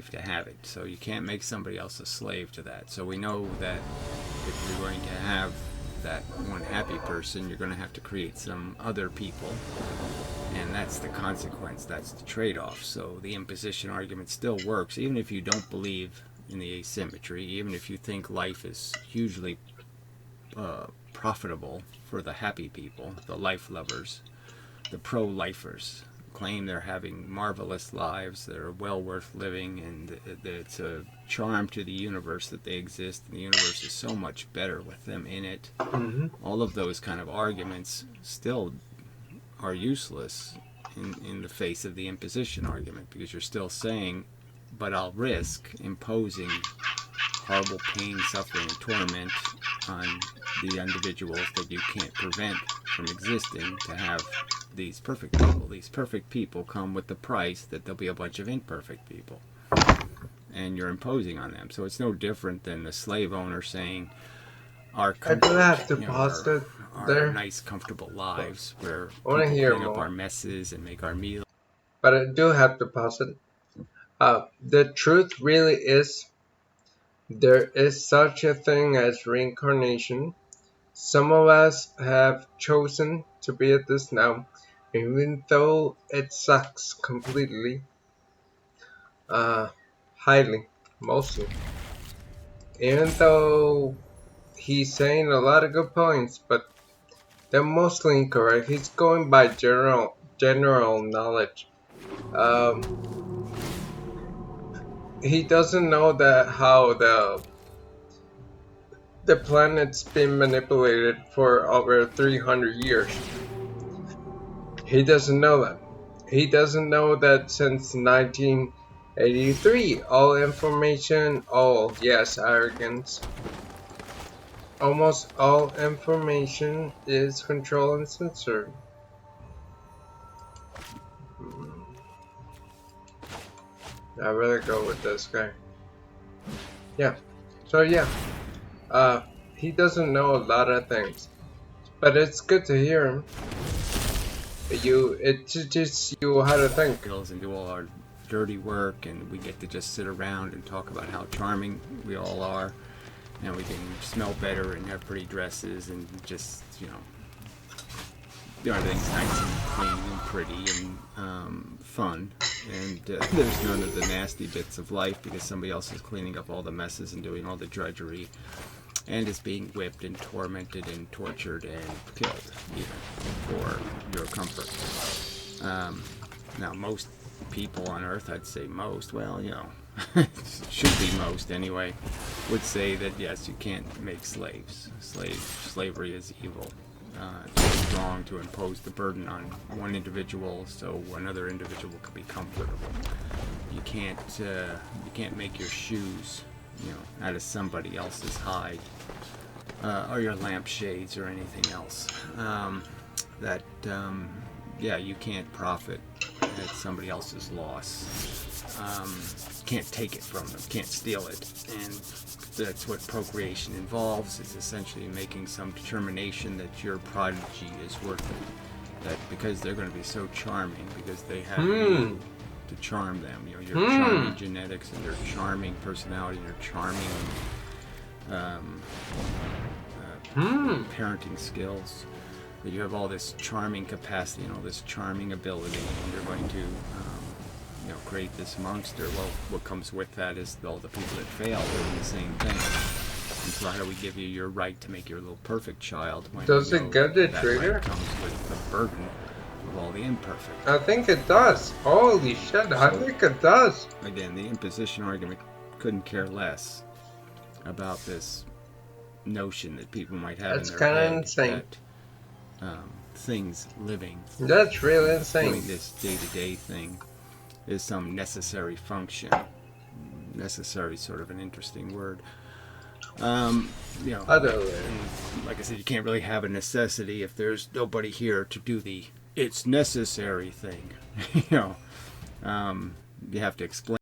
slave to have it. So you can't make somebody else a slave to that. So we know that if you're going to have that one happy person, you're going to have to create some other people, and that's the consequence, that's the trade-off. So the imposition argument still works, even if you don't believe in the asymmetry, even if you think life is hugely profitable for the happy people, the life lovers, the pro-lifers, claim they're having marvelous lives that are well worth living, and that it's a charm to the universe that they exist, and the universe is so much better with them in it. All of those kind of arguments still are useless in the face of the imposition argument, because you're still saying, but I'll risk imposing horrible pain, suffering, and torment on the individuals that you can't prevent from existing to have these perfect people. These perfect people come with the price that there'll be a bunch of imperfect people, and you're imposing on them. So it's no different than the slave owner saying, our comfort, I do have to pause it our there. nice, comfortable lives where I want to people hear clean up our more, messes and make our meals. but I do have to pause it. The truth really is there is such a thing as reincarnation. Some of us have chosen to be at this now, even though it sucks completely, uh, highly, mostly. Even though he's saying a lot of good points, but they're mostly incorrect. He's going by general knowledge. He doesn't know that how the planet's been manipulated for over 300 years. He doesn't know that. He doesn't know that since 1983, all information, arrogance, almost all information is controlled and censored. I'd rather go with this guy. Yeah. So yeah, he doesn't know a lot of things, but it's good to hear him. It teaches you how to think. And do all our dirty work, and we get to just sit around and talk about how charming we all are, and we can smell better and have pretty dresses, and just, everything's nice and clean and pretty and fun, and there's none of the nasty bits of life because somebody else is cleaning up all the messes and doing all the drudgery, and is being whipped and tormented and tortured and killed, even, for your comfort. Now, most people on Earth, I'd say most, should be most anyway, would say that yes, you can't make slaves. Slavery is evil. It's wrong to impose the burden on one individual so another individual can be comfortable. You can't make your shoes, out of somebody else's hide, or your lampshades or anything else. You can't profit at somebody else's loss. Can't take it from them, can't steal it, and that's what procreation involves. It's essentially making some determination that your prodigy is worth it. That because they're going to be so charming, because they have you to charm them, your charming genetics and their charming personality, their charming parenting skills, that you have all this charming capacity and all this charming ability, and you're going to create this monster. Well, what comes with that is all the people that fail doing the same thing. And so how do we give you your right to make your little perfect child when Does it get the that trigger? right comes with the burden of all the imperfect? I think it does. Holy shit, I think it does. Again, the imposition argument couldn't care less about this notion that people might have That's in their kinda head insane. that things living, That's really doing insane. this day-to-day thing is some necessary function. Necessary, sort of an interesting word. I don't know. And like I said, you can't really have a necessity if there's nobody here to do the "it's necessary" thing. You have to explain